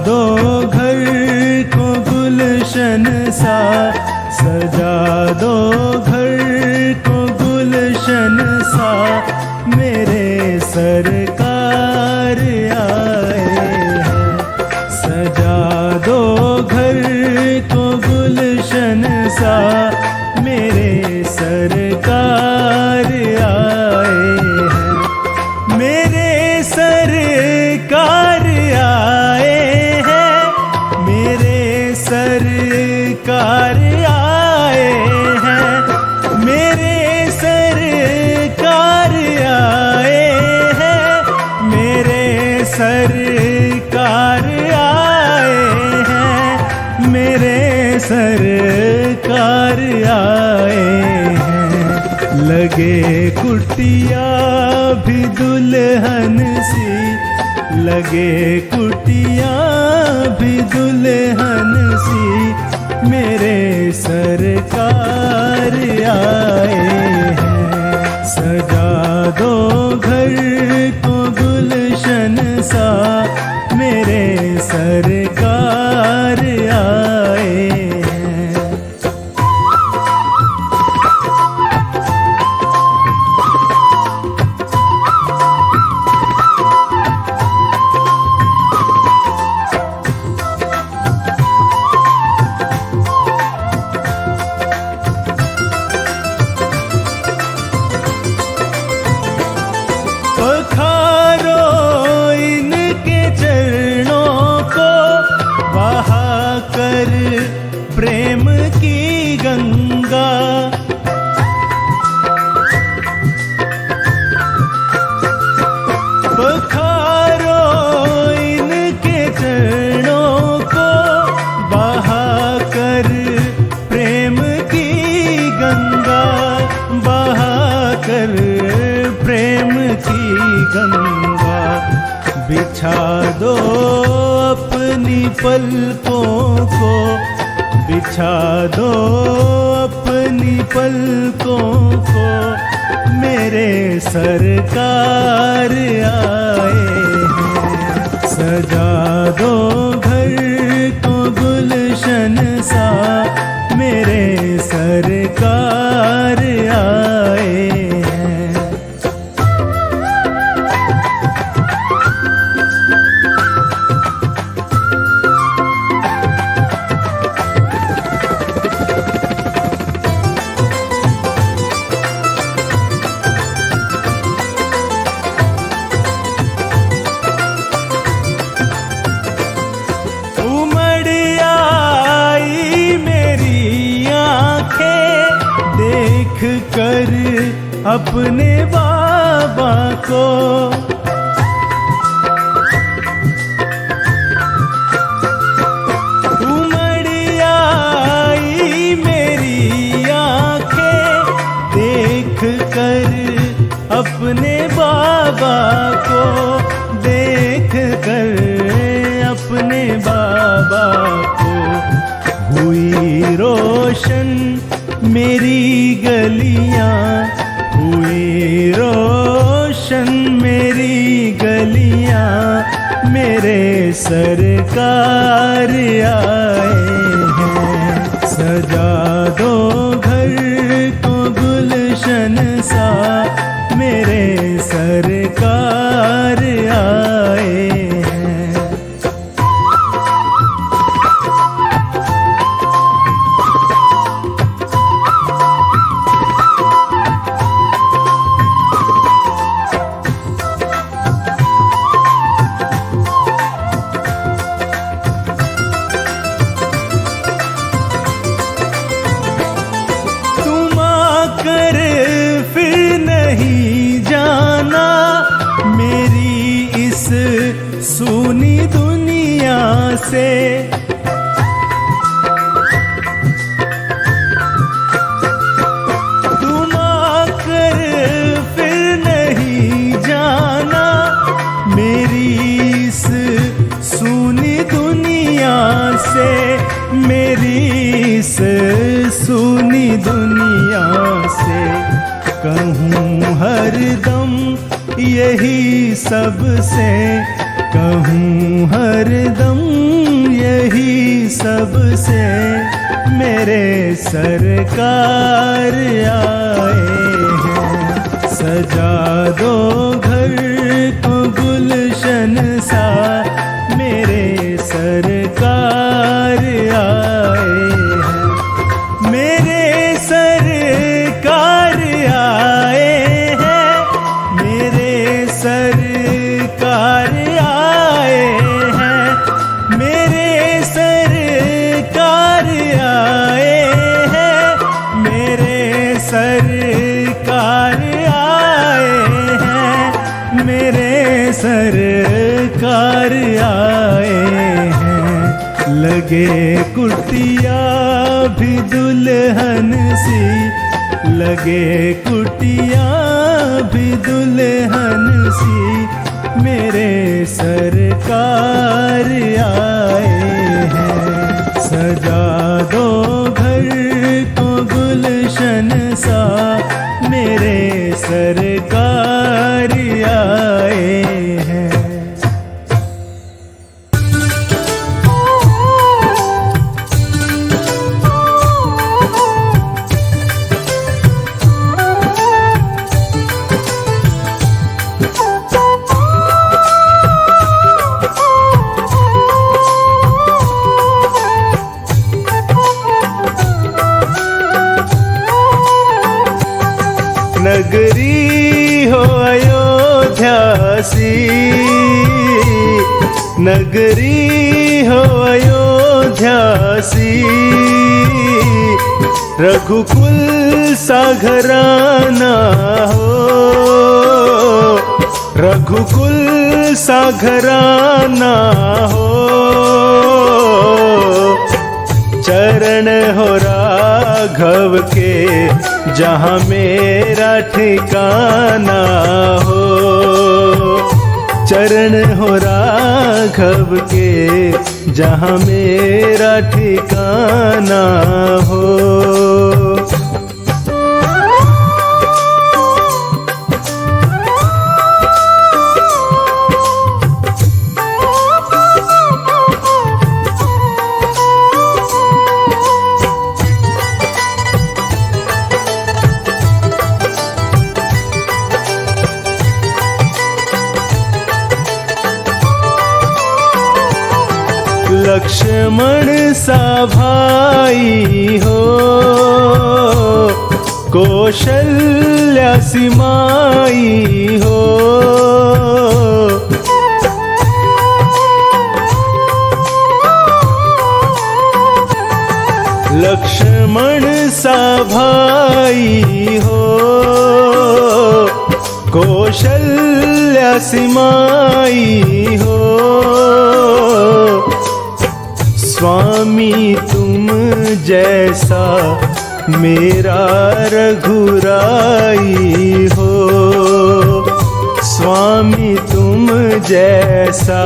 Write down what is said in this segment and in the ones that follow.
दो घर को गुलशन सा, सजा दो घर को गुलशन सा, मेरे सरकार आए हैं। सजा दो घर को गुलशन सा, मेरे सरकार आए हैं। मेरे सरकार आए हैं, मेरे सरकार आए हैं, मेरे सरकार आए हैं, मेरे सरकार आए हैं, मेरे सरकार आए हैं। लगे कुटिया भी दुल्हन सी, लगे कुटिया भी दुल्हन सी, मेरे सरकार आए हैं। सजा दो घर को गुलशन सा, मेरे सरकार आए हैं। पखारो इनके चरणों को, बहा कर प्रेम की गंगा। पखारो इनके चरणों को, बहा कर प्रेम की गंगा, बहा कर प्रेम की गंगा। बिछा दो अपनी पलकों को, बिछा दो अपनी पलकों को, मेरे सरकार आए हैं। सजा दो घर को गुलशन सा, मेरे सरकार आए हैं। उमड़ आई मेरी आँखें देख कर अपने बाबा को। उमड़ आई मेरी आँखें देख कर अपने बाबा को, देख कर अपने बाबा को। हुई रोशन मेरी गलियां, हुई रोशन मेरी गलियां, मेरे सरकार आए हैं। सजा दो घर को गुलशन सा, मेरे सरकार आए हैं। तुम आकर फिर नहीं जाना मेरी इस सूनी दुनिया से। तुम आकर फिर नहीं जाना मेरी इस सूनी दुनिया से, मेरी इस सूनी दुनिया से। कहूँ हरदम यही सबसे, कहूँ हरदम यही सबसे, मेरे सरकार आए हैं। सजा दो घर को गुलशन सा, मेरे सरकार आए हैं। मेरे सरकार आए हैं, मेरे सरकार आए हैं, मेरे सरकार आए हैं, मेरे सरकार आए हैं, मेरे सरकार आए हैं। लगे कुटिया भी दुल्हन सी, लगे कुटिया भी दुल्हन सी, मेरे सरकार आए हैं। सजा दो घर को गुलशन सा, मेरे सरकार आए हैं। नगरी हो अयोध्या सी, नगरी हो अयोध्या सी, रघुकुल सा घराना हो, रघुकुल सा घराना हो। चरण हो राघव के जहाँ मेरा ठिकाना हो, चरण हो राघव के जहाँ मेरा ठिकाना हो। लक्ष्मण सा भाई हो, कौशल्या सी माई हो। लक्ष्मण सा भाई हो, कौशल्या सी माई हो। स्वामी तुम जैसा मेरा रघुराई हो, स्वामी तुम जैसा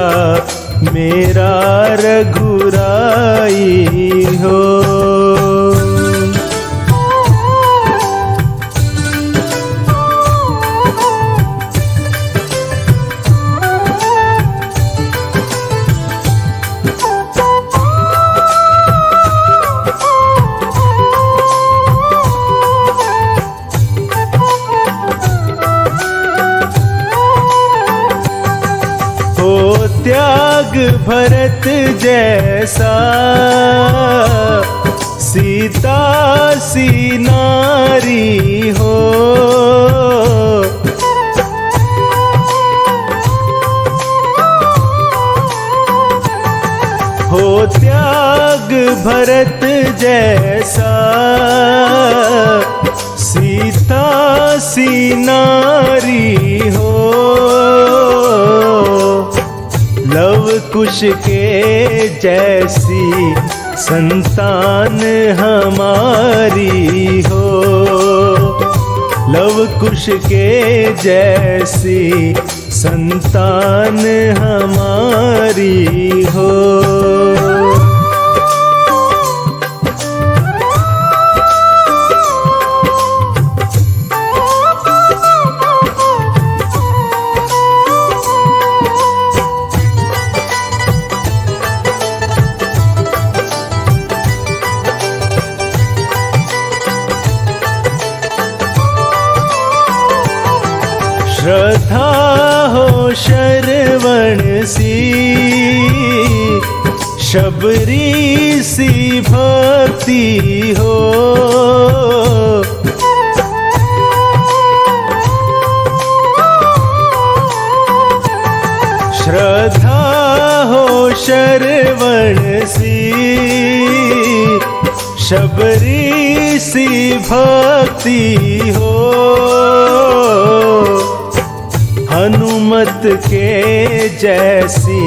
मेरा रघुराई हो। त्याग भरत जैसा सीता सी नारी हो। हो त्याग भरत जैसा सीता सी नारी हो। लव कुश के जैसी संतान हमारी हो। लव कुश के जैसी संतान हमारी हो। श्रद्धा हो श्रवण सी, शबरी सी भक्ति हो। श्रद्धा हो श्रवण सी, शबरी सी भक्ति हो। हनुमत के जैसी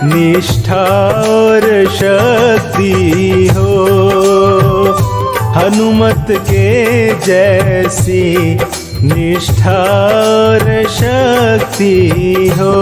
निष्ठा और शक्ति हो। हनुमत के जैसी निष्ठा और शक्ति हो।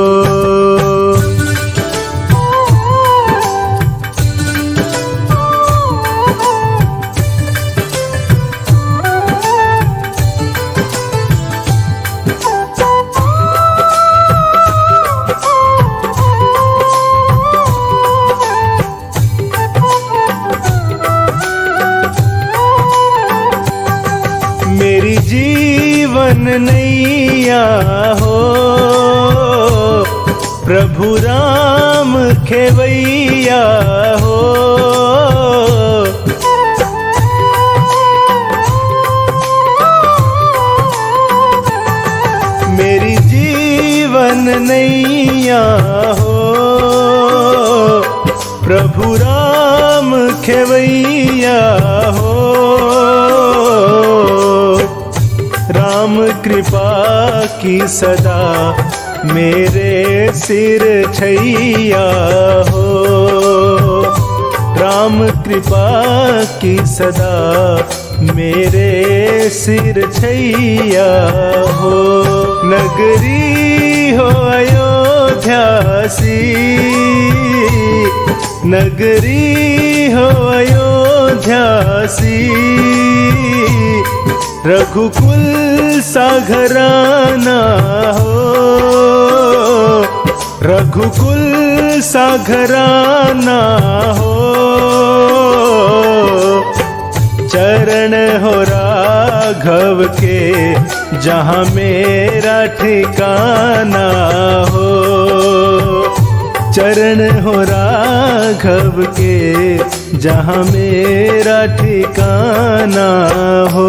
मेरी जीवन नैया हो, प्रभु राम खेवैया हो। मेरी जीवन नैया हो, प्रभु राम खेवैया हो। राम कृपा की सदा मेरे सिर छैया हो। राम कृपा की सदा मेरे सिर छैया हो। नगरी हो अयोध्या सी, नगरी हो अयोध्या सी। रघुकुल सा घराना हो, रघुकुल सा घराना हो। चरण हो राघव के जहाँ मेरा ठिकाना हो। चरण हो राघव के जहाँ मेरा ठिकाना हो।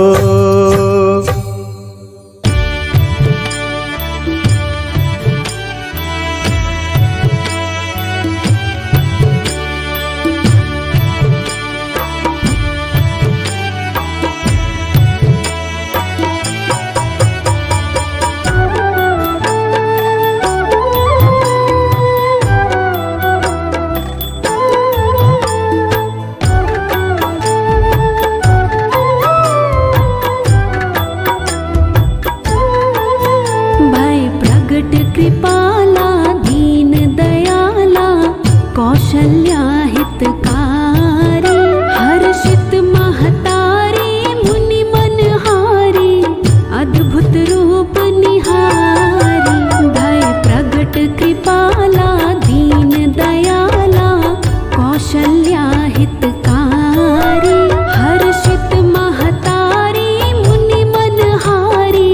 कृपाला दीन दयाला कौशल्या हितकारी। हर्षित महतारी मुनि मनहारी अद्भुत रूप निहारी। भय प्रगट कृपाला दीन दयाला कौशल्या हितकारी। हर्षित महतारी मुनि मनहारी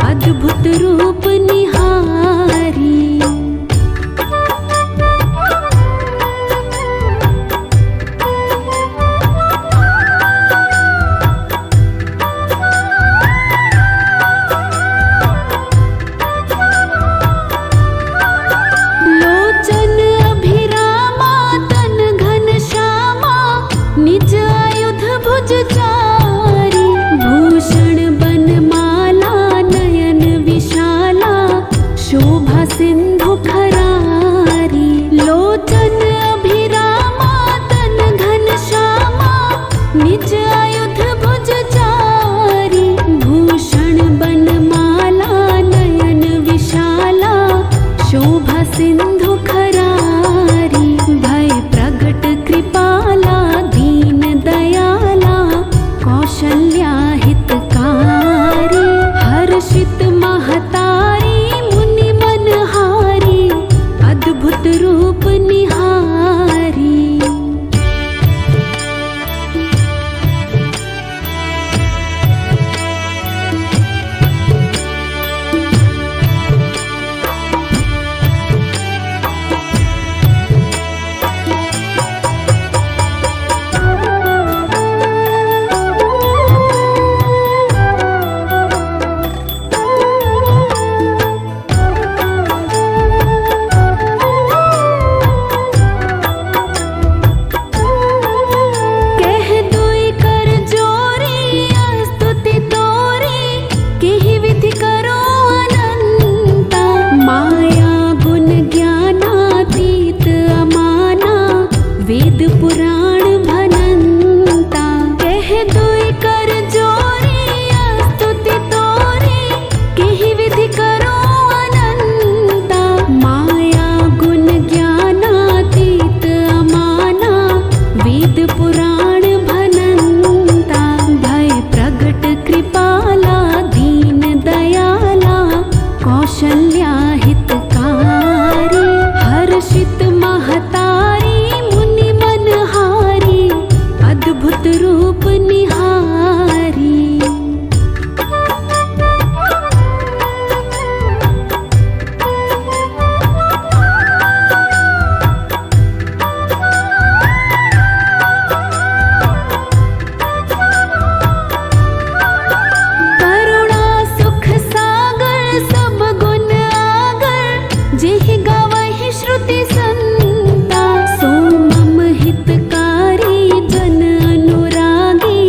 अद्भुत रूप निहारी। कौशल्या हितकारी। हर्षित महतारी मुनि मनहारी, अद्भुत रूप निहारी। करुणा सुख सागर सब गुण आगर, जेहि गावहि श्रुति संता। सो मम हितकारी जन अनुरागी,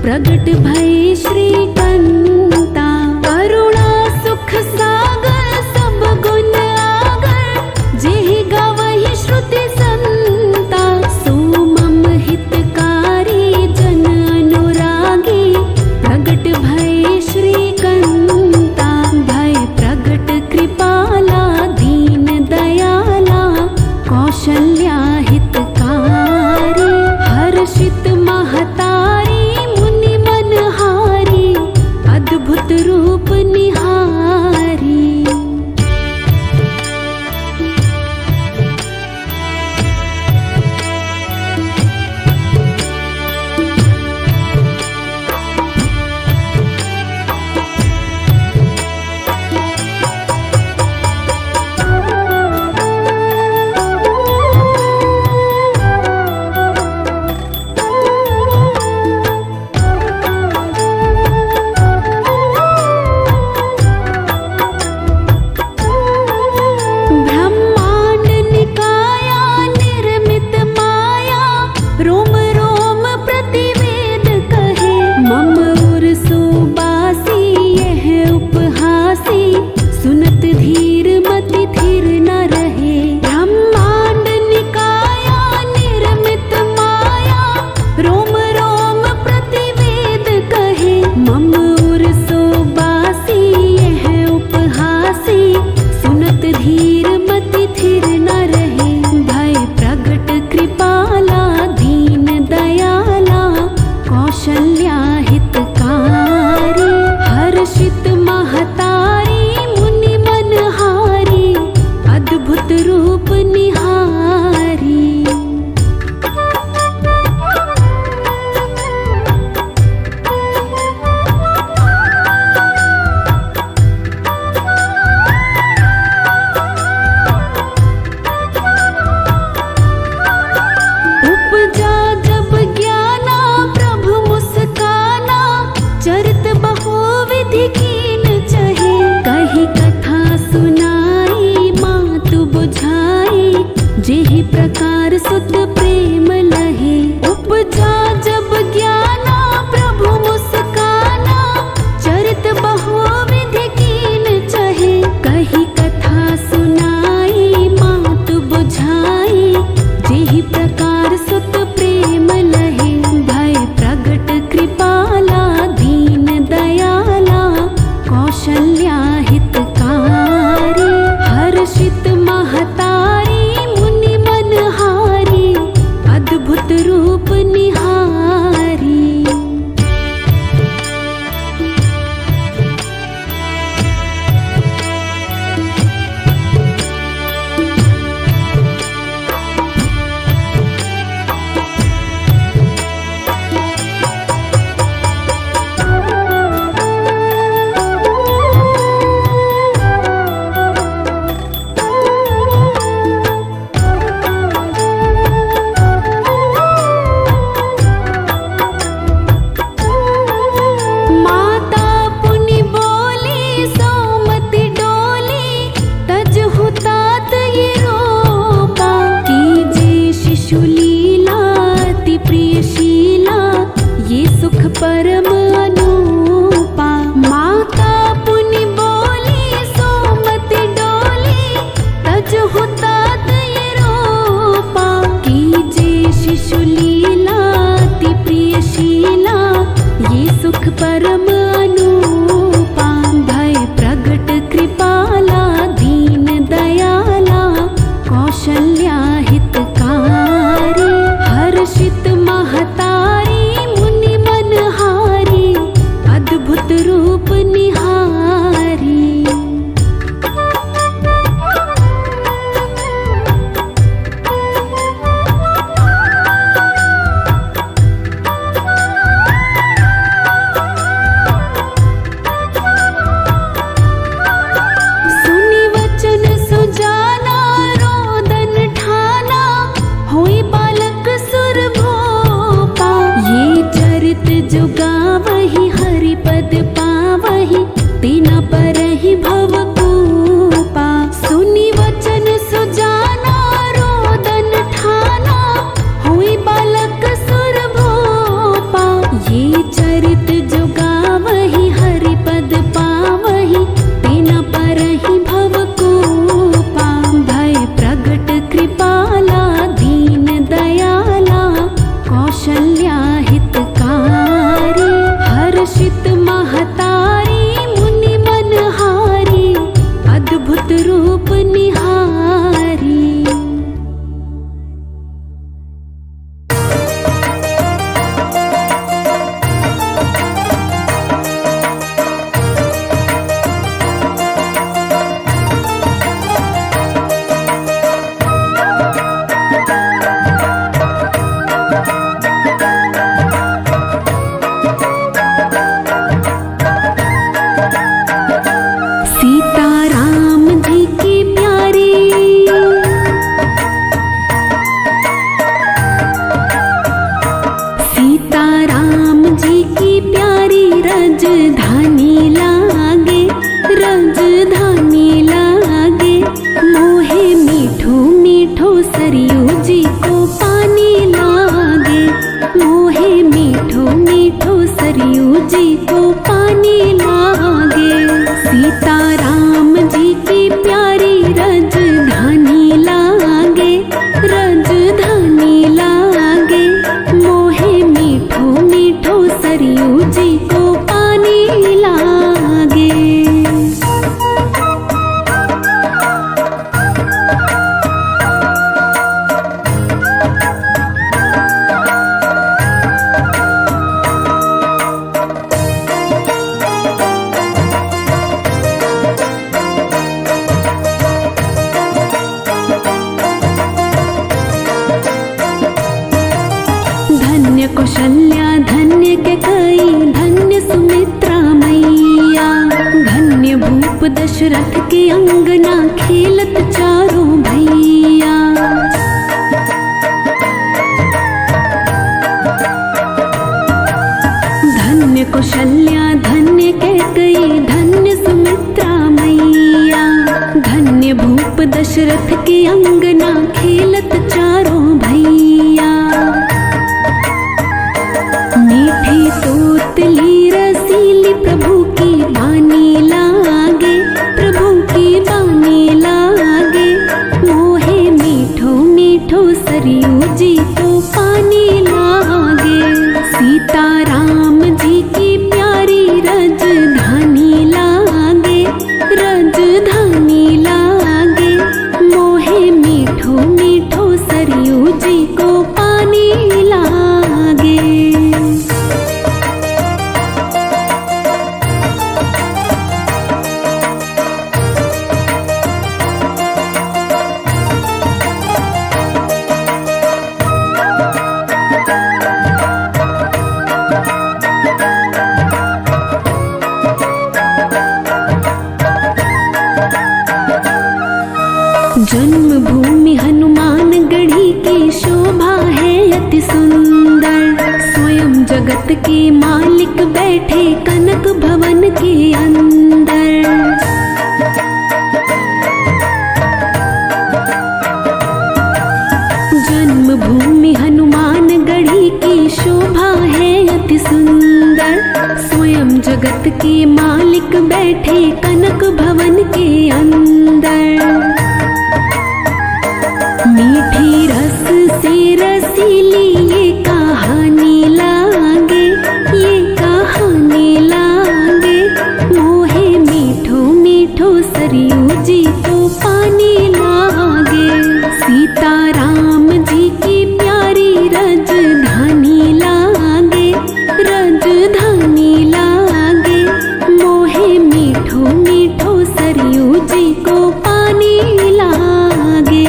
प्रगट भय श्रीकंता। करुणा सुख सागर सब गुण आगर, जेहि गावहि श्रुति संता। सो मम हितकारी जन अनुरागी, प्रगट भय श्रीकंता। भय प्रगट कृपाला दीन दयाला, कौशल्या हितकारी। हर्षित महतारी मुनि मनहारी, अद्भुत रूप निहारी। ब्रह्मांड निकाया निर्मित माया, रोम रोम प्रतिवेद कहे। मम उर सुबासी यह उपहासी, सुनत धीर मति थिर न रहे। ब्रह्मांड निकाया निर्मित माया, रोम रोम प्रतिवेद कहे। मम उर सुबासी यह उपहासी, सुनत धीर मति थिर न रहे। भय प्रगट कृपाला दीन दयाला, कौशल्या हितकारी। हर्षित महतारी मुनि मनहारी, अद्भुत रूप निहारी। उपजा जब ज्ञाना प्रभु मुस्काना, चरित बहुविधि कीन चहे। कही कथा सुनाई मातु बुझाई, जेहि प्रकार सुत प्रेम लहे। उपजा जब ज्ञाना प्रभु मुस्काना, चरित बहुविधि कीन चहे। कही कथा सुनाई मातु बुझाई, जेहि प्रकार सुत प्रेम लहे। भय प्रगट कृपाला दीन दयाला, कौशल्या हितकारी। हर्षित महतारी मुनि मनहारी, अद्भुत रूप निहारी। माता पुनि बोली सौमति डोली, तजहु तात ये रोपा। कीजे शिशु लीला अति प्रियशीला, ये सुख परम अनूपा। माता पुनि बोली सौमति डोली, तजहु तात ये रोपा। कीजे शिशु लीला अति प्रियशीला, ये सुख परम अनूपा। भय प्रगट कृपाला दीन दयाला, कौशल्या हितकारी। हर्षित महतारी मुनि मनहारी, दशरथ के अंगना खेलत चारों भैया। धन्य कौशल्या धन्य कैकेयी धन्य सुमित्रा मैया। धन्य भूप दशरथ के अंगना खेलत चारों भैया। मीठी तोतली रसीली प्रभु की बानी लागे, प्रभु की बानी लागे। मोहे मीठो मीठो सरयू जी को पानी लागे। सीता राम जी की प्यारी रजधानी लागे, रजधानी लागे। मोहे मीठो मीठो सरयू जी को पानी लागे। जन्मभूमि हनुमान गढ़ी की शोभा है अति सुंदर। स्वयं जगत के मालिक बैठे कनक भवन के अंदर। जन्मभूमि हनुमान गढ़ी की शोभा है अति सुंदर। स्वयं जगत के मालिक बैठे कनक भवन के अंदर। मीठी रस से रसीली ये कहानी लागे, ये कहानी लागे। मोहे मीठो मीठो सरयू जी को पानी लागे। सीता राम जी की प्यारी रजधानी लागे, रजधानी लागे। मोहे मीठो मीठो सरयू जी को पानी लागे।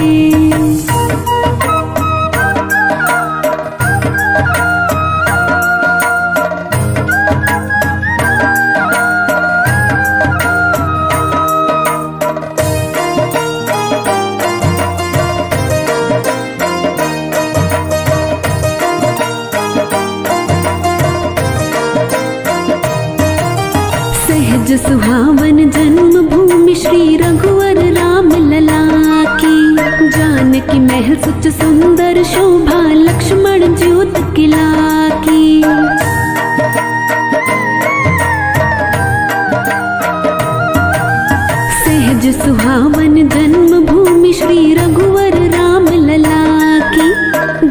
सहज सुहावन जन्मभूमि श्री रघुवर राम लला की। जानकी महल सुच सुंदर शोभा लक्ष्मण ज्योत किला की। सहज सुहावन जन्मभूमि श्री रघुवर राम लला की।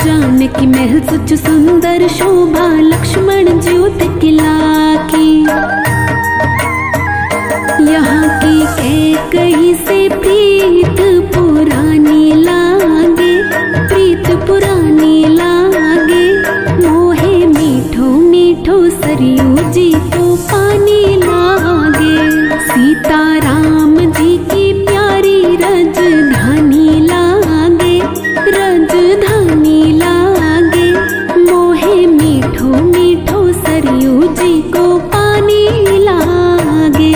जानकी महल सुच सुंदर शोभा लक्ष्मण ज्योत किला की। यहाँ की कैकेयी से प्रीत पुरानी लागे, प्रीत पुरानी लागे। मोहे मीठो मीठो सरयू जी को पानी लागे। सीता राम जी की प्यारी रजधानी लागे, रजधानी लागे। मोहे मीठो मीठो सरयू जी को पानी लागे।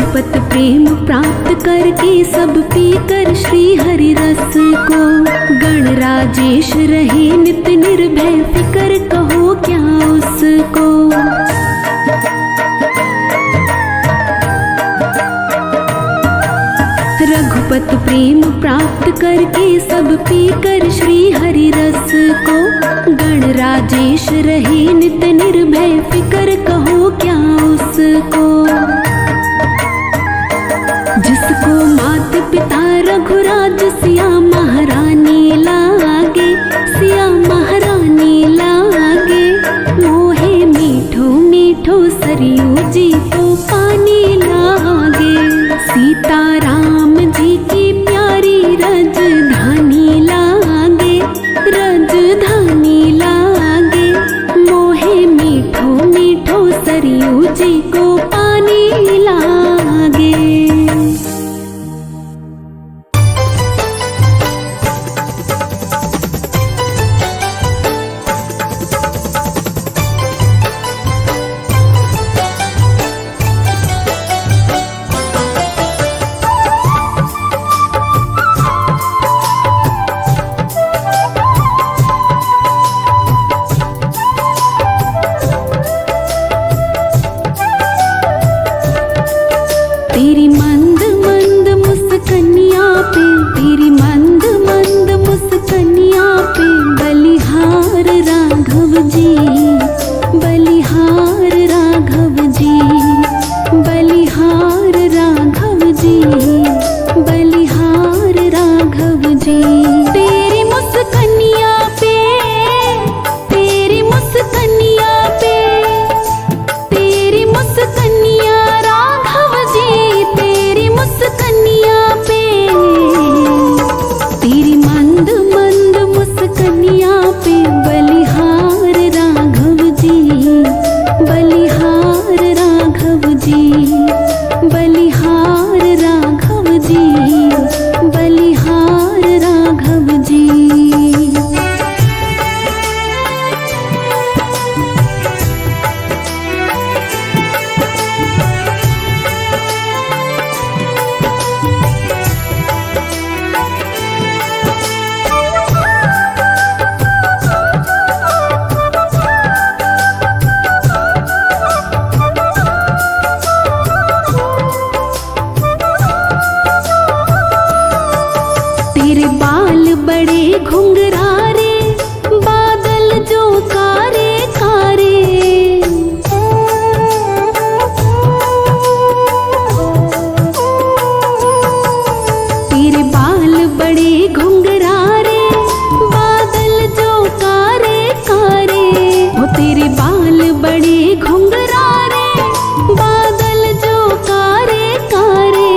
रघुपत प्रेम प्राप्त करके सब पीकर श्री हरि रस को, गणराजेश रहे नित निर्भय फिकर कहो क्या उसको। रघुपत प्रेम प्राप्त करके सब पीकर श्री हरि रस को, गणराजेश रहे नित निर्भय फिकर कहो क्या उसको। जिसको मात पिता रघुराज सिया महारानी लागे, सिया महारानी लागे, मोहे मीठो मीठो सरयू जी को पानी लागे। सीता राम जी की प्यारी रजधानी लागे, रजधानी लागे, मोहे मीठो मीठो सरयू जी को पानी लागे। तेरी मंद मंद मुस्कनिया पे, तेरी मंद मंद मुस्कनिया पे, बलिहार राघव जी, बलिहार राघव जी, बलिहार राघव जी, बलिहार राघव जी। तेरी मुस्कनिया पे, तेरी मुस्कनिया पे, तेरी मुस्कनिया राघव जी, तेरी मुस्कनिया पे, तेरी मंद मंद मुस्कनिया पे, बलिहार राघव जी, बलिहार राघव जी, बलिहार राघव जी, बलिहार राघव जी। तेरे बाल बड़े घुंघरारे, बादल जो कारे कारे, तेरे बाल बड़े घुंघरारे, बादल जो कारे कारे, वो तेरे बाल बड़े घुंघरारे, बादल जो कारे कारे।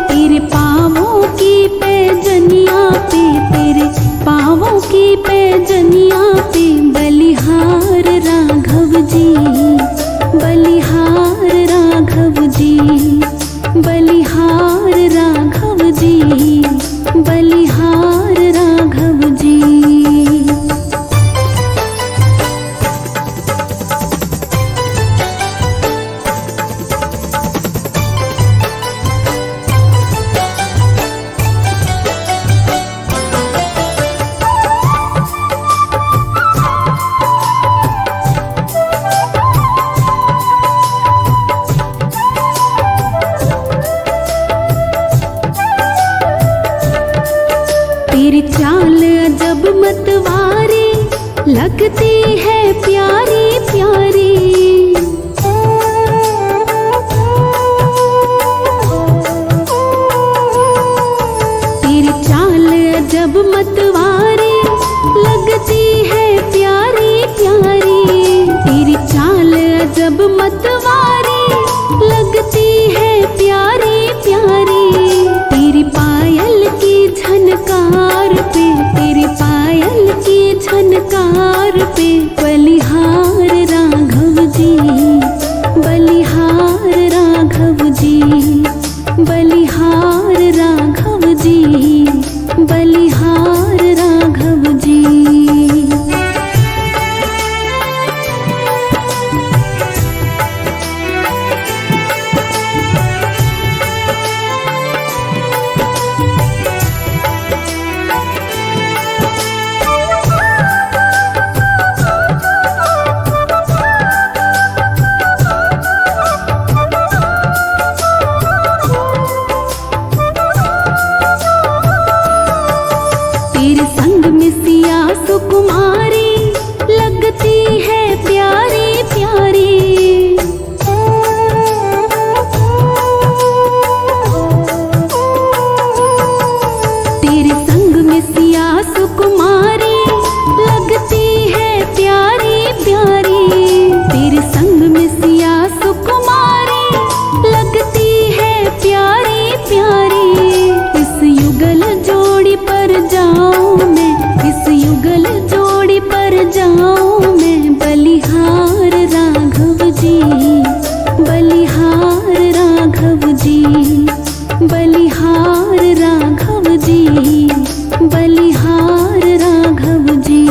तेरे पाँवों की पैजनिया पे, तेरे पाँवों की पैजनिया पे, बलिहार राघव जी, बलिहार राघव जी, बलिहार राघव जी, बलिहार राघव जी। तेरी चाल अजब मतवारी, लगती है प्यारी प्यारी। तेरी चाल अजब मतवारी, लगती है प्यारी प्यारी। तेरी चाल अजब मतवारी, लगती है प्यारी प्यारी। तेरी पायल की झनकार पे, तेरी पायल की झनकार पे, बलिहार राघव जी, बलिहार राघव जी, बलिहार राघव जी, बलिहार राघव जी। बलिहार राघव जी, बलिहार राघव जी।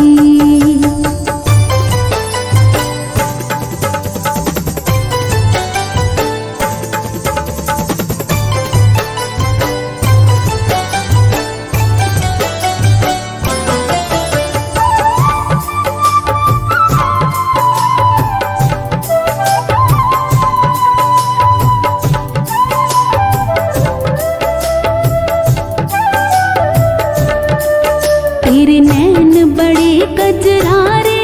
तेरे नैन बड़े कजरारे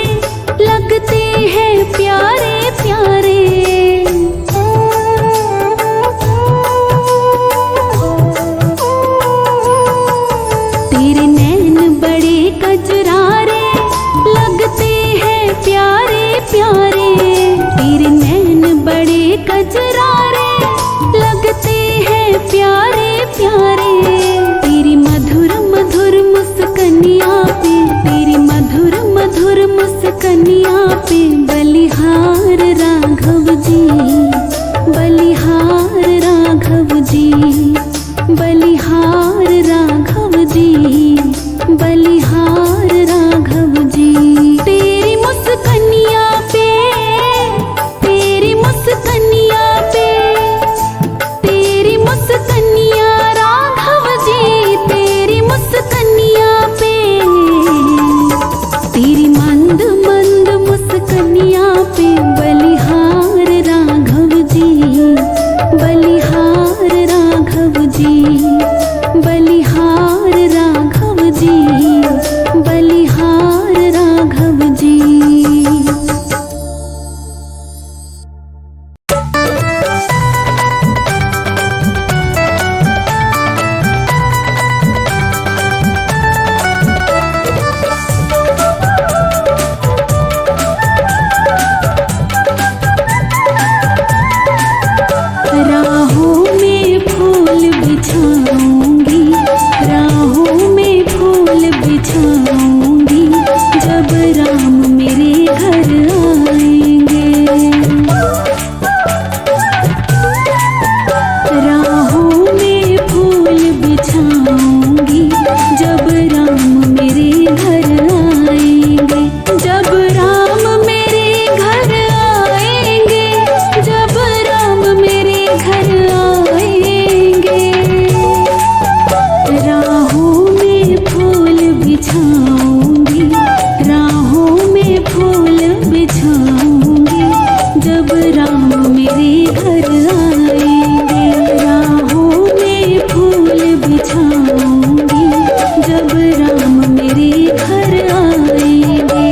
लगते हैं प्यारे प्यारे। तेरे नैन बड़े कजरारे लगते हैं प्यारे प्यारे। तेरे नैन बड़े कजरारे लगते हैं प्यारे प्यारे। तेरी मधुर मधुर मुस्कनिया पे, तेरी मधुर मधुर मुस्कनिया पे बलिहार राघव जी, बलिहार राघव जी, बलिहार राघव जी, बलिहार राघव जी। तेरी मुस्कनिया पे, तेरी मुस्कनिया पे, तेरी मुस्कनिया राघव जी, तेरी मुस्कनिया पे। तेरी मंद मंद मुस्कनिया पे बलिहार राघव जी, बलिहार राघव जी, बलिहार राघव जी, बलिहार राघव जी। राहों में फूल बिछाऊंगी, राहों में फूल बिछाऊंगी, जब राम मेरे घर आएंगे। राहों में फूल बिछाऊंगी, जब राम मेरे घर आएंगे। जब राम मेरे घर आएंगे, जब राम मेरे घर आएंगे। राहों में फूल बिछाऊंगी, राहों में फूल बिछाऊंगी, जब राम मेरे घर आएंगे। राहों में फूल बिछाऊंगी, जब राम मेरे घर आएंगे।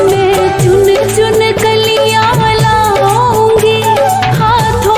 मैं चुन चुन कलियां लाऊंगी, हाथों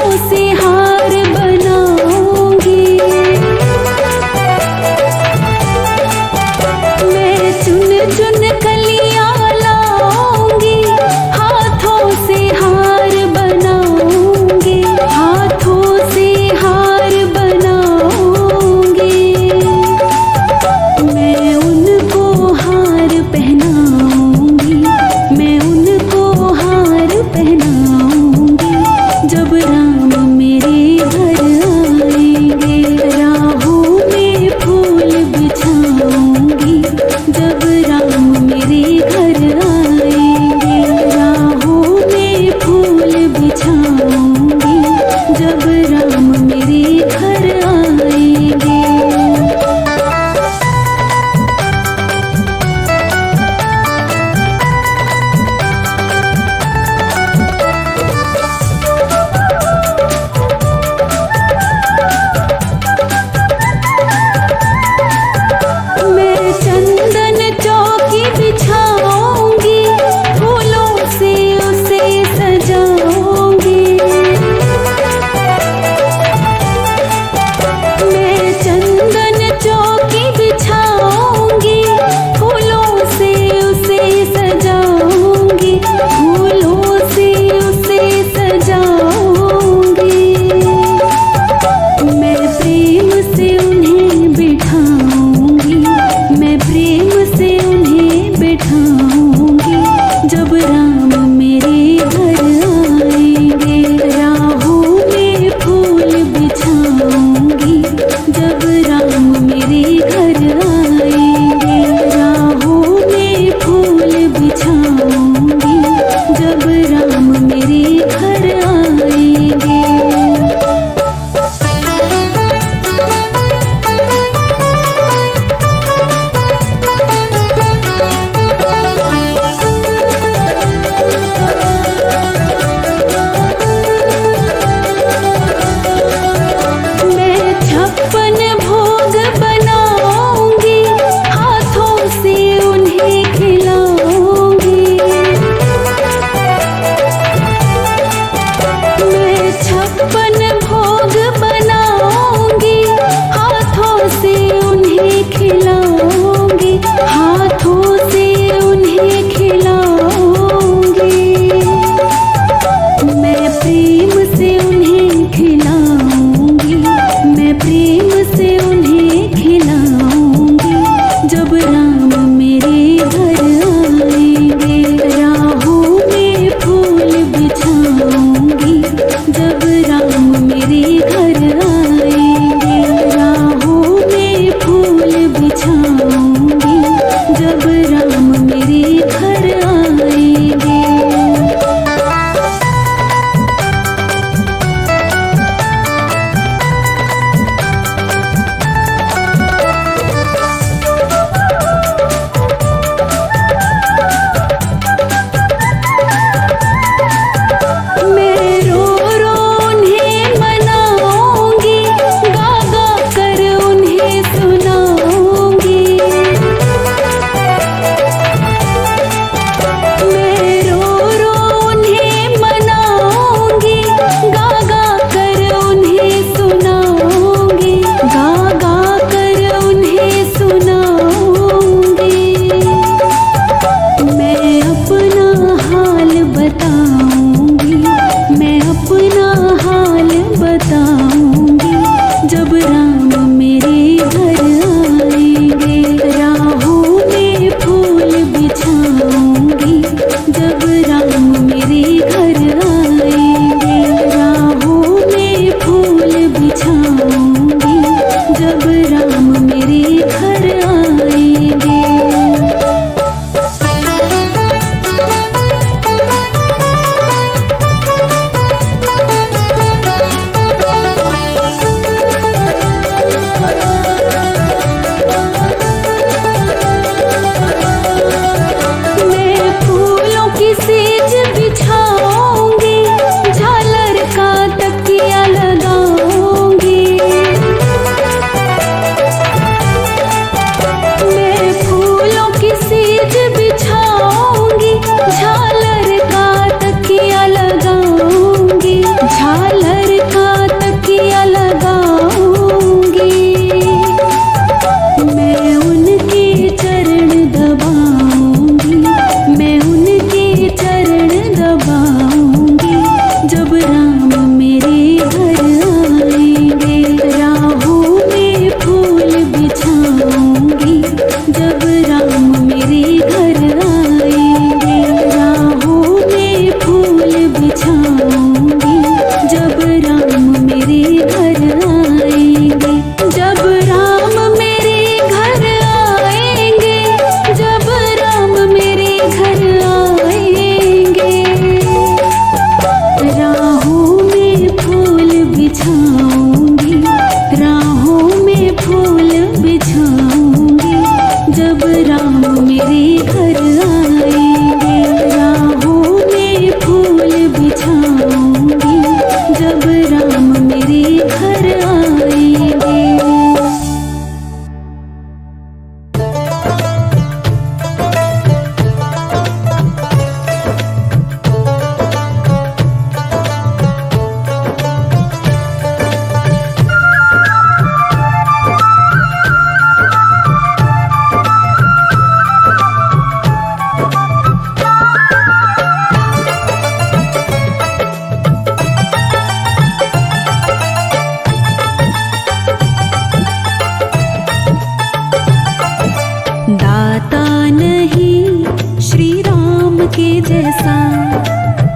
जैसा,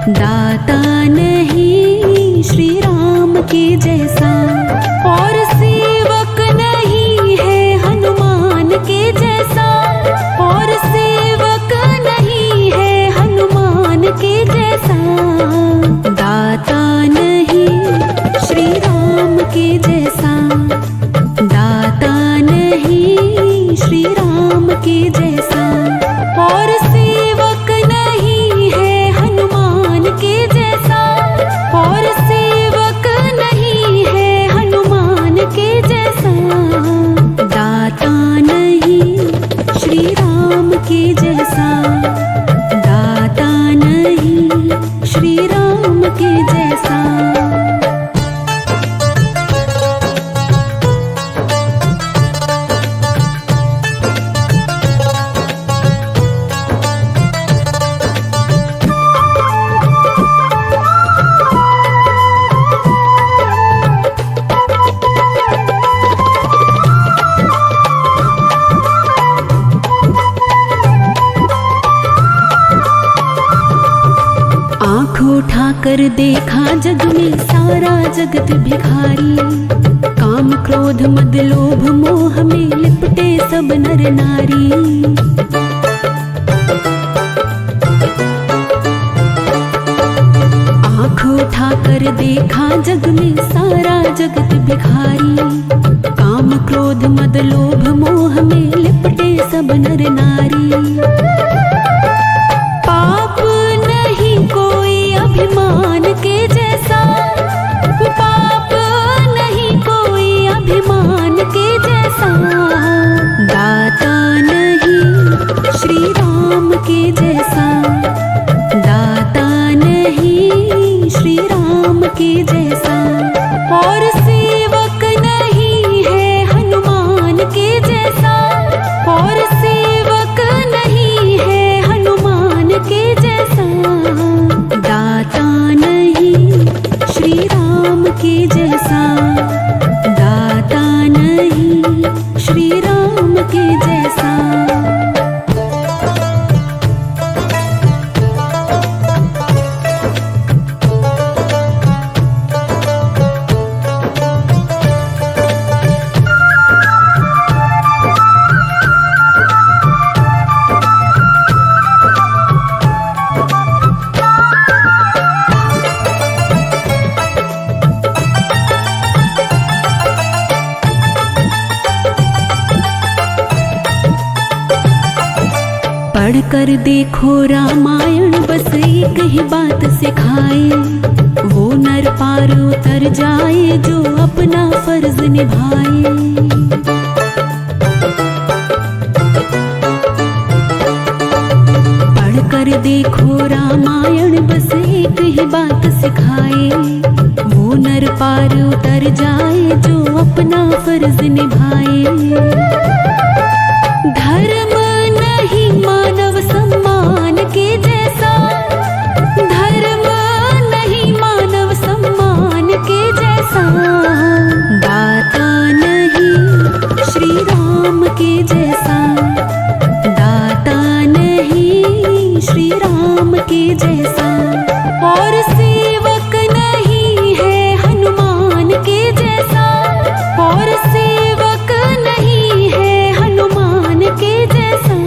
दाता नहीं श्री राम के जैसा, और सेवक नहीं है हनुमान के जैसा, और सेवक नहीं है हनुमान के जैसा, दाता नहीं श्री राम के जैसा, दाता नहीं श्री राम के जैसा, और सेवक नहीं है हनुमान के जैसा, और सेवक नहीं है हनुमान के जैसा, दाता नहीं श्री राम के जैसा, दाता नहीं श्री राम के जैसा। उठाकर देखा जग में सारा जगत भिखारी, काम क्रोध मद लोभ मोह में लिपटे सब नर नारी। आँख उठाकर देखा जग में सारा जगत भिखारी, काम क्रोध मद लोभ मोह में लिपटे सब नर नारी। पाप नहीं कोई अभिमान के जैसा, पाप नहीं कोई अभिमान के जैसा, दाता नहीं श्री राम के जैसा, दाता नहीं श्री राम के जैसा, और सेवक नहीं है हनुमान के जैसा, और सेवक नहीं है हनुमान के जैसा, दाता नहीं श्री राम के जैसा, दाता नहीं श्री राम के जैसा। पढ़कर देखो रामायण बस एक ही बात सिखाए, वो नर पार उतर जाए जो अपना फर्ज निभाए। पढ़कर देखो रामायण बस एक ही बात सिखाए, वो नर पार उतर जाए जो अपना फर्ज निभाए। धर्म नहीं मानव सम्मान के जैसा, धर्म नहीं मानव सम्मान के जैसा, दाता नहीं श्री राम के जैसा, दाता नहीं श्री राम के जैसा, और सेवक नहीं है हनुमान के जैसा, और सेवक नहीं है हनुमान के जैसा,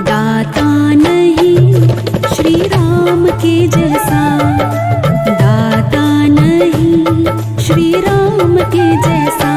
दाता नहीं श्री राम के जैसा, दाता नहीं श्री राम के जैसा।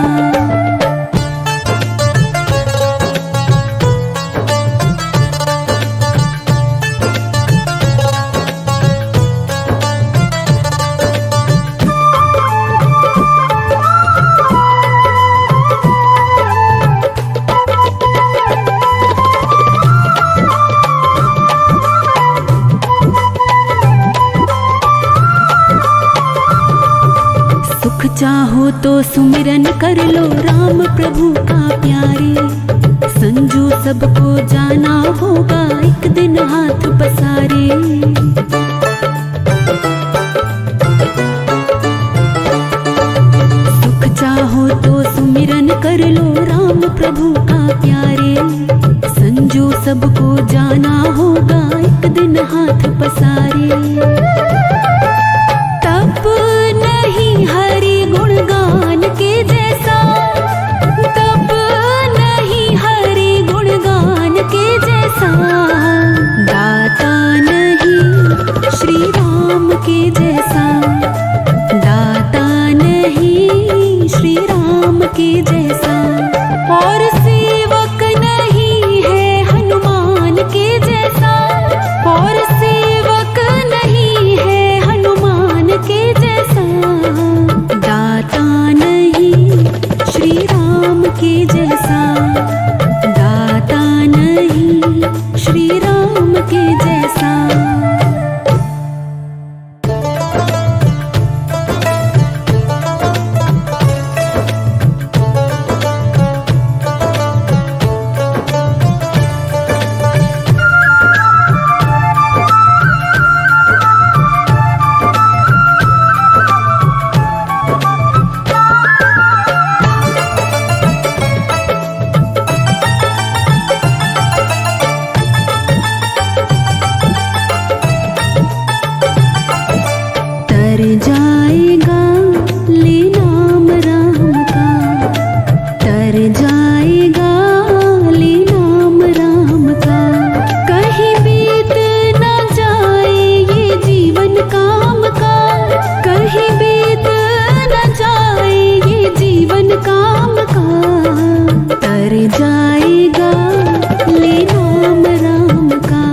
चाहो तो सुमिरन कर लो राम प्रभु का प्यारे, संजू सबको जाना होगा एक दिन हाथ पसारे। सुख चाहो तो सुमिरन कर लो राम प्रभु का प्यारे, संजू सबको जाना होगा एक दिन हाथ पसारे। जैसा, दाता नहीं श्री राम के जैसा, और सेवक नहीं है हनुमान के जैसा, और सेवक नहीं है हनुमान के जैसा, दाता नहीं श्री राम के जैसा, दाता नहीं श्री राम के जैसा। तर जाएगा ले नाम राम का, तर जाएगा ले नाम राम का, कहीं बीत न जाए ये जीवन काम का, कहीं बीत न जाए ये जीवन काम का, तर जाएगा ले नाम राम का,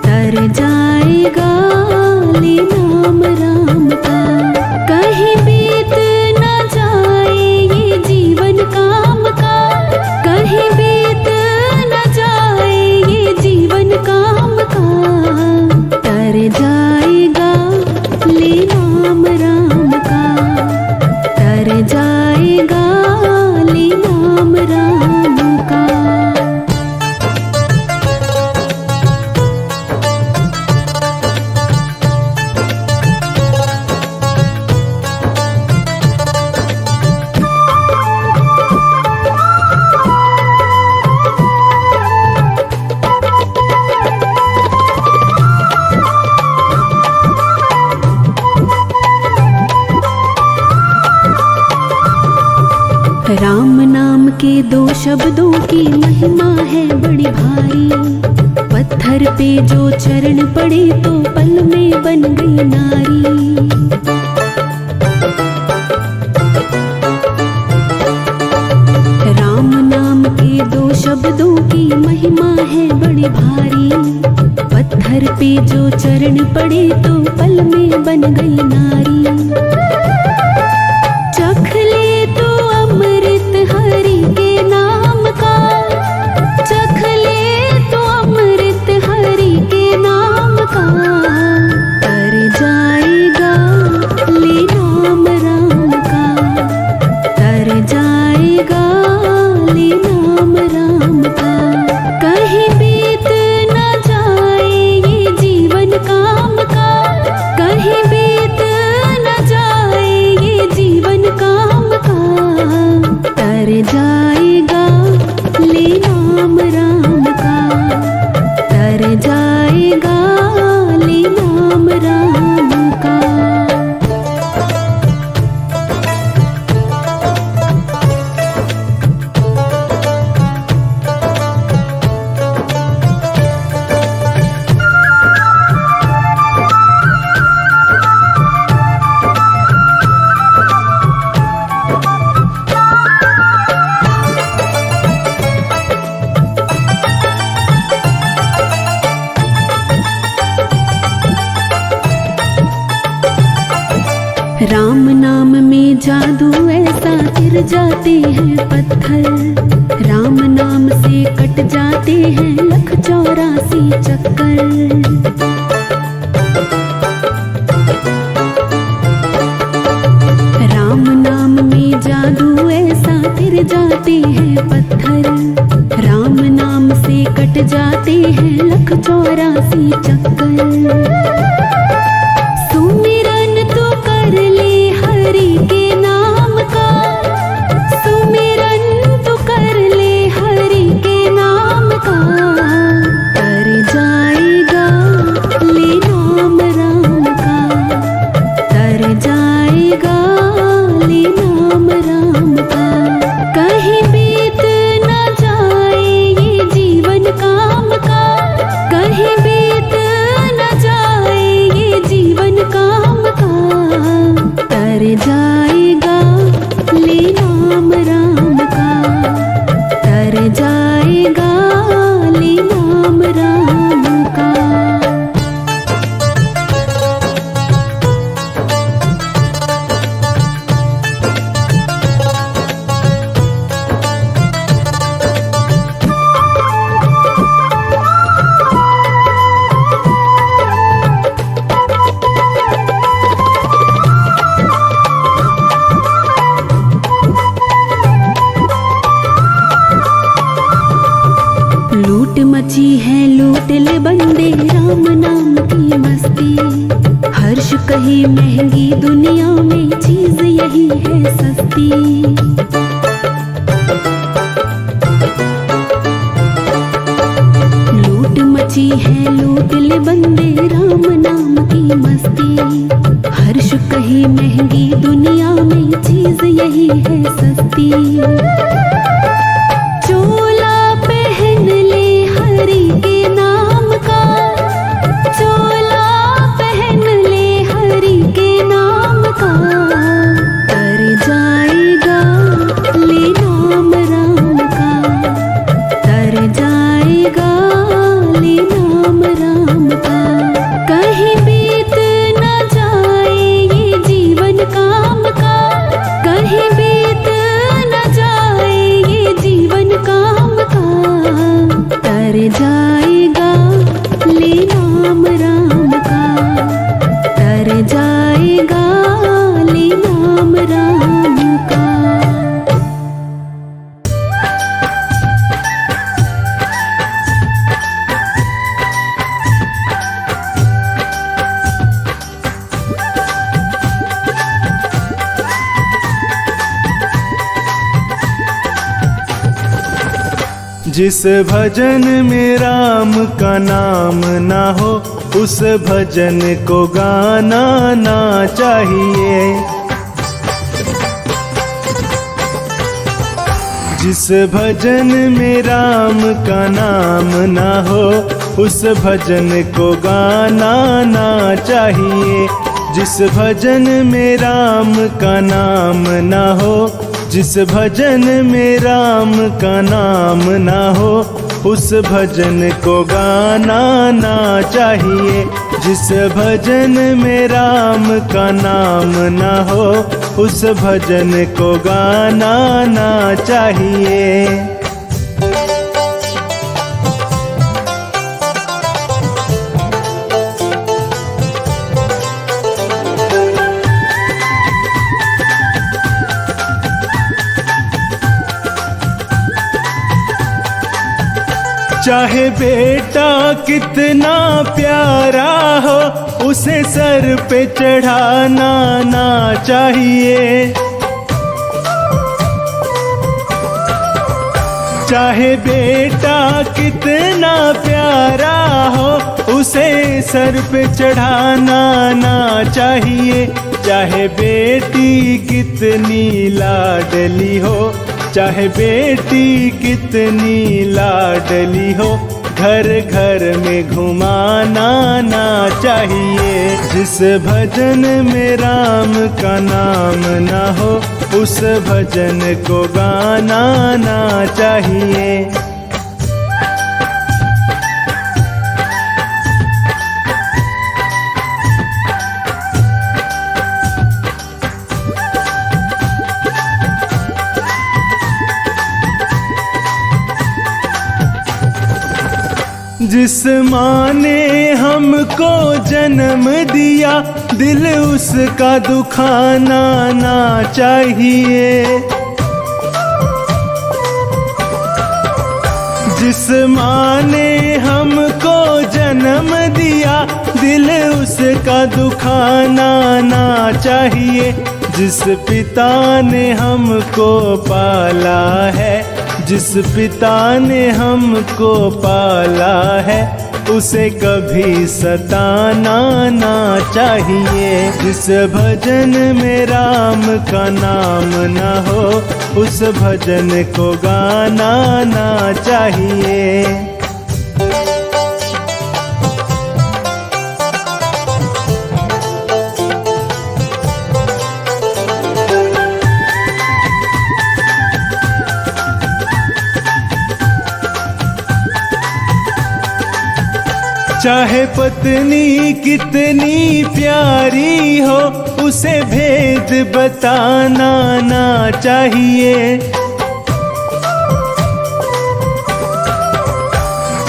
तर जाएगा ले नाम राम का, कहीं बीत न जाए ये जीवन काम का, कहीं बीत न जाए ये जीवन काम का, तर जाएगा ले नाम राम का, तर जाएगा ले नाम राम का। राम नाम के दो शब्दों की महिमा है बड़ी भारी, पत्थर पे जो चरण पड़े तो पल में बन गई नारी। राम नाम के दो शब्दों की महिमा है बड़ी भारी, पत्थर पे जो चरण पड़े तो पल में बन गई नारी। चख ले तो अमृत हरि के नाम का, चख ले तो अमृत हरि के नाम का, तर जाएगा ले नाम राम का, तर जाएगा ले नाम राम का, कहीं बीत न जाए ये जीवन काम का, कहीं बीत न जाए ये जीवन काम का, तर जाएगा ले नाम राम का, तर जाएगा ले नाम राम का। राम नाम में जादू ऐसा गिर जाते हैं पत्थर, राम नाम से कट जाते हैं 1,84 चक्कर। राम नाम में जादू ऐसा गिर जाते हैं पत्थर, राम नाम से कट जाते हैं 1,84 चक्कर। सुमिरन तो कर ले हरि के नाम का, सुमिरन तो कर ले हरि के नाम का, तर जाएगा ले नाम राम का, तर जाएगा ले नाम राम का, कहीं बीत न जाए ये जीवन काम का, कहीं बीत न जाए दुनिया में चीज यही है सस्ती। लूट मची है लूट ले बंदे राम नाम की मस्ती। हर्ष कही महंगी दुनिया में चीज यही है सस्ती। चोला पहन ले हरि के नाम का, चोला पहन ले हरि के नाम का। तर जाएगा ले नाम राम का, तर जाएगा ले नाम राम का। कहीं बीत न जाए ये जीवन काम का, कहीं बीत न जाए ये जीवन काम का। तर जाएगा ले नाम राम का, तर जाएगा ले नाम राम का। जिस भजन में राम का नाम ना हो उस भजन को गाना ना चाहिए। जिस भजन में राम का नाम ना हो उस भजन को गाना ना चाहिए। जिस भजन में राम का नाम ना हो, जिस भजन में राम का नाम ना हो उस भजन को गाना ना चाहिए। जिस भजन में राम का नाम ना हो उस भजन को गाना ना चाहिए। चाहे बेटा कितना प्यारा हो उसे सर पे चढ़ाना ना चाहिए। चाहे बेटा कितना प्यारा हो उसे सर पे चढ़ाना ना चाहिए। चाहे बेटी कितनी लाडली हो, चाहे बेटी कितनी लाडली हो, घर घर में घुमाना ना चाहिए। जिस भजन में राम का नाम ना हो उस भजन को गाना ना चाहिए। जिस माँ ने हमको जन्म दिया दिल उसका दुखाना ना चाहिए। जिस माँ ने हमको जन्म दिया दिल उसका दुखाना ना चाहिए। जिस पिता ने हमको पाला है, जिस पिता ने हमको पाला है उसे कभी सताना ना चाहिए। जिस भजन में राम का नाम ना हो उस भजन को गाना ना चाहिए। चाहे पत्नी कितनी प्यारी हो उसे भेद बताना ना चाहिए।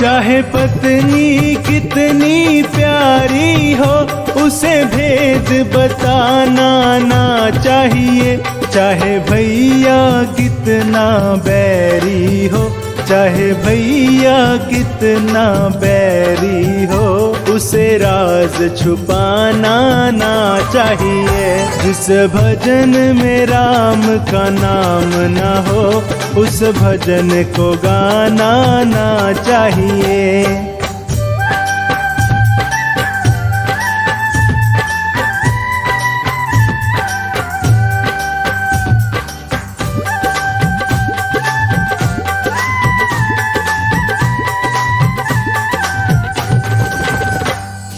चाहे पत्नी कितनी प्यारी हो उसे भेद बताना ना चाहिए। चाहे भैया कितना बैरी हो, चाहे भैया कितना बैरी हो उस उसे राज छुपाना ना चाहिए। जिस भजन में राम का नाम ना हो उस भजन को गाना ना चाहिए।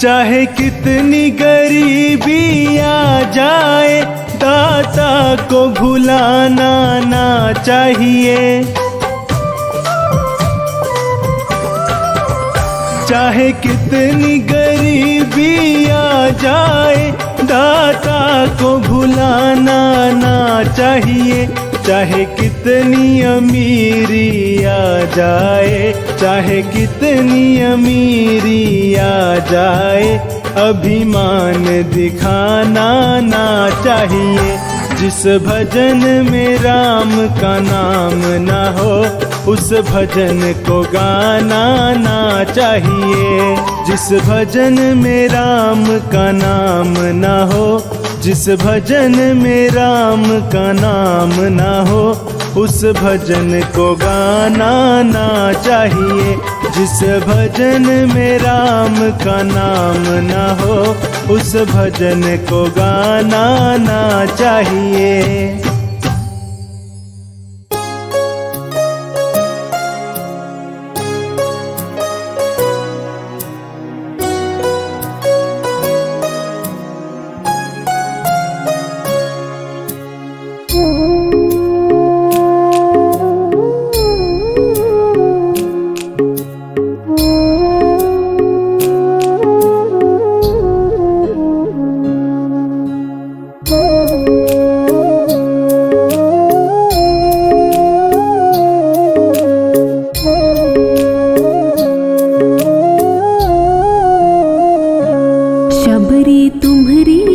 चाहे कितनी गरीबी आ जाए दाता को भुलाना ना चाहिए। चाहे कितनी गरीबी आ जाए दाता को भुलाना ना चाहिए। चाहे कितनी अमीरी आ जाए, चाहे कितनी अमीरी आ जाए, अभिमान दिखाना ना चाहिए। जिस भजन में राम का नाम ना हो उस भजन को गाना ना चाहिए। जिस भजन में राम का नाम ना हो, जिस भजन में राम का नाम ना हो उस भजन को गाना ना चाहिए। जिस भजन में राम का नाम ना हो उस भजन को गाना ना चाहिए।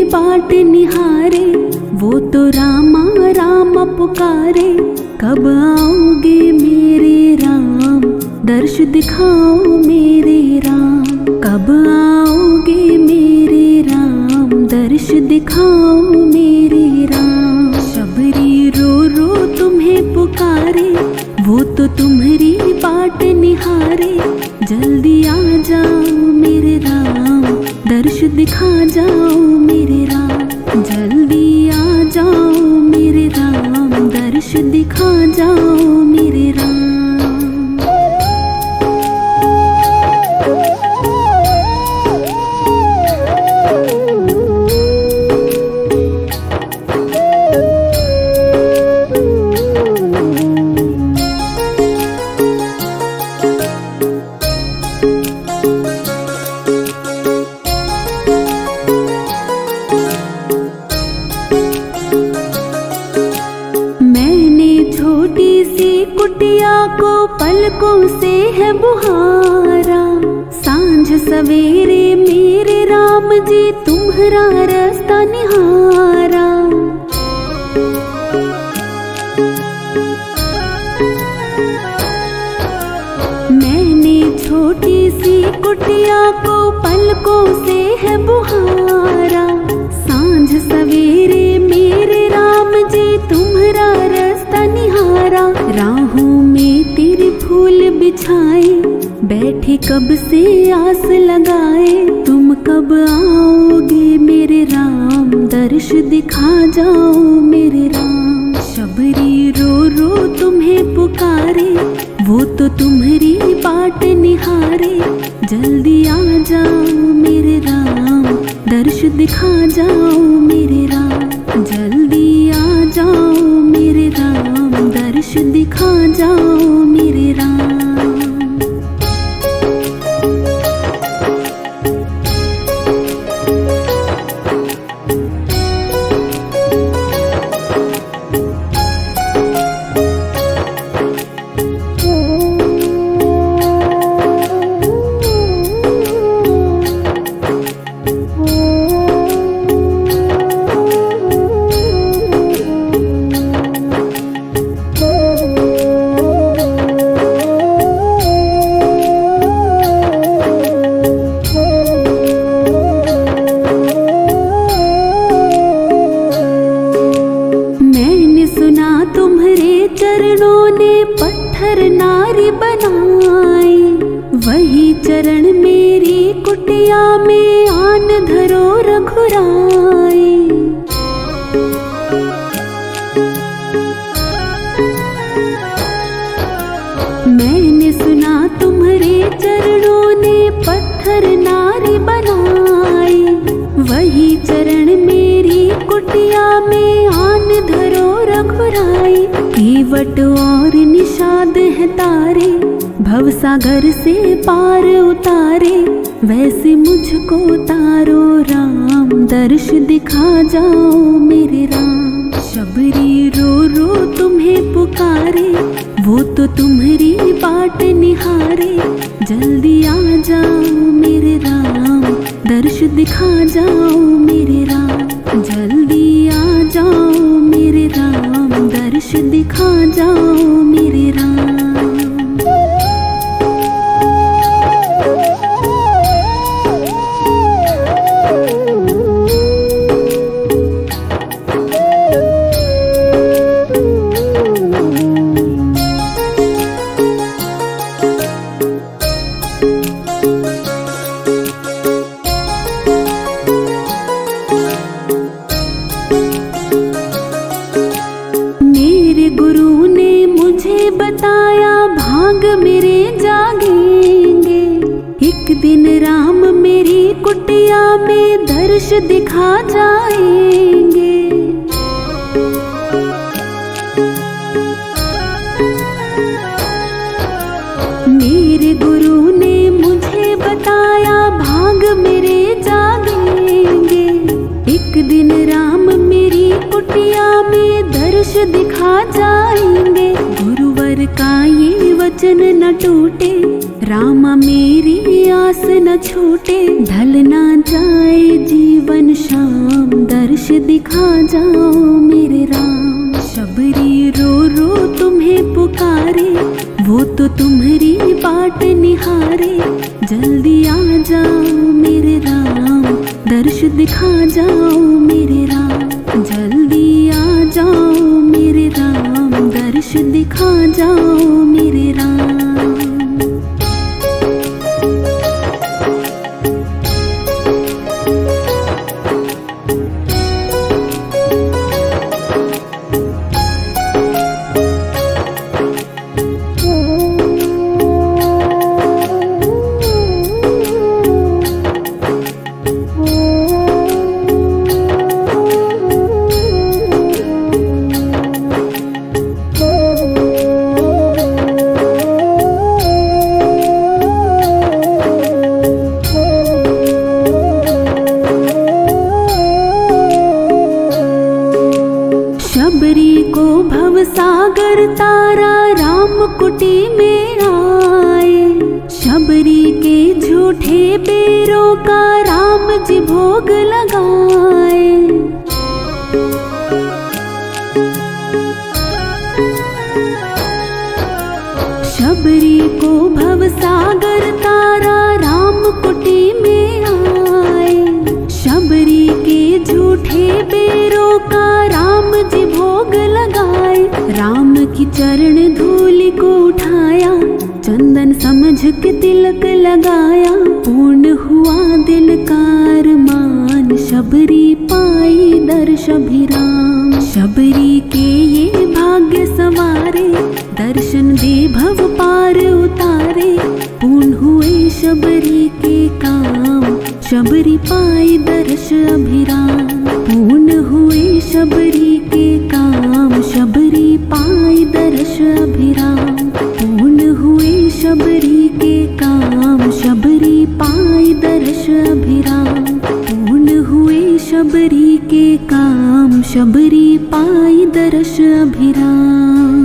बाट निहारे वो तो रामा रामा पुकारे। कब आओगे मेरे राम दर्श दिखाओ मेरे राम। कब आओगे मेरे राम दर्श दिखाओ मेरे राम। शबरी रो रो तुम्हें पुकारे वो तो तुम्हारी बाट निहारे। जल्दी आ जाओ मेरे राम दर्श दिखा जाओ मेरे राम। जल्दी आ जाओ मेरे राम दर्श दिखा जाओ मेरे राम। कुटिया को पलकों से है बुहारा। सांझ सवेरे मेरे राम जी तुम्हारा रास्ता निहारा। मैंने छोटी सी कुटिया को पलकों से है बुहारा। सांझ सवेरे मेरे राम जी तुम्हारा रास्ता निहारा। राहों में तेरे फूल बिछाए बैठे कब से आस लगाए। तुम कब आओगे मेरे राम दर्श दिखा जाओ मेरे राम। शबरी रो रो तुम्हें पुकारे वो तो तुम्हारी बाट निहारे। जल्दी आ जाओ मेरे राम दर्श दिखा जाओ मेरे राम। जल्दी आ जाओ मेरे राम दर्श दिखा जाओ मेरे राम। रघुराई। मैंने सुना तुम्हारे चरणों ने पत्थर नारी बनाई, वही चरण मेरी कुटिया में आन धरो रघुराई। केवट और निषाद है तारे, भवसागर से पार उतारे, वैसे मुझको तारो राम, दर्श दिखा जाओ मेरे राम। शबरी रो रो तुम्हें पुकारे, वो तो तुम्हारी बाट निहारे, जल्दी आ जाओ मेरे राम, दर्श दिखा जाओ मेरे राम। जल्दी आ जाओ मेरे राम, दर्श दिखा जाओ मेरे राम। गुरु ने मुझे बताया भाग मेरे जागेंगे, एक दिन राम मेरी कुटिया में दर्श दिखा जाएंगे। मेरे गुरु ने मुझे बताया भाग मेरे जागेंगे, एक दिन राम मेरी कुटिया में दर्श दिखा जाएंगे। गुरुवर का ये वचन न टूटे, रामा मेरी आस न छूटे, ढल ना जाए जीवन शाम, दर्श दिखा जाओ मेरे राम। शबरी रो रो तुम्हें पुकारे, वो तो तुम्हारी बाट निहारे, जल्दी आ जाओ मेरे राम, दर्श दिखा जाओ मेरे राम। जल्दी आ जाओ मेरे राम, दर्श दिखा जाओ मेरे राम। शबरी को भवसागर तारा राम कुटी में आए, शबरी के झूठे बेरों का राम जी भोग लगाए। शबरी को भवसागर तारा राम कुटी में आए, शबरी के झूठे बेरों का राम जी भोग लगाए। राम की चरण धूलि को उठाया, चंदन समझ के तिलक लगाया, पूर्ण हुआ दिल का अरमान, शबरी पाई दर्श अभिराम। शबरी के ये भाग्य संवारे, दर्शन दे भव पार उतारे, पूर्ण हुए शबरी के काम, शबरी पाई दर्श अभिराम। पूर्ण हुए शबरी के काम, शबरी पाई दर्श अभिराम। पूर्ण हुए शबरी के काम, शबरी पाई दर्श अभिराम। पूर्ण हुए शबरी के काम, शबरी पाई दर्श अभिराम।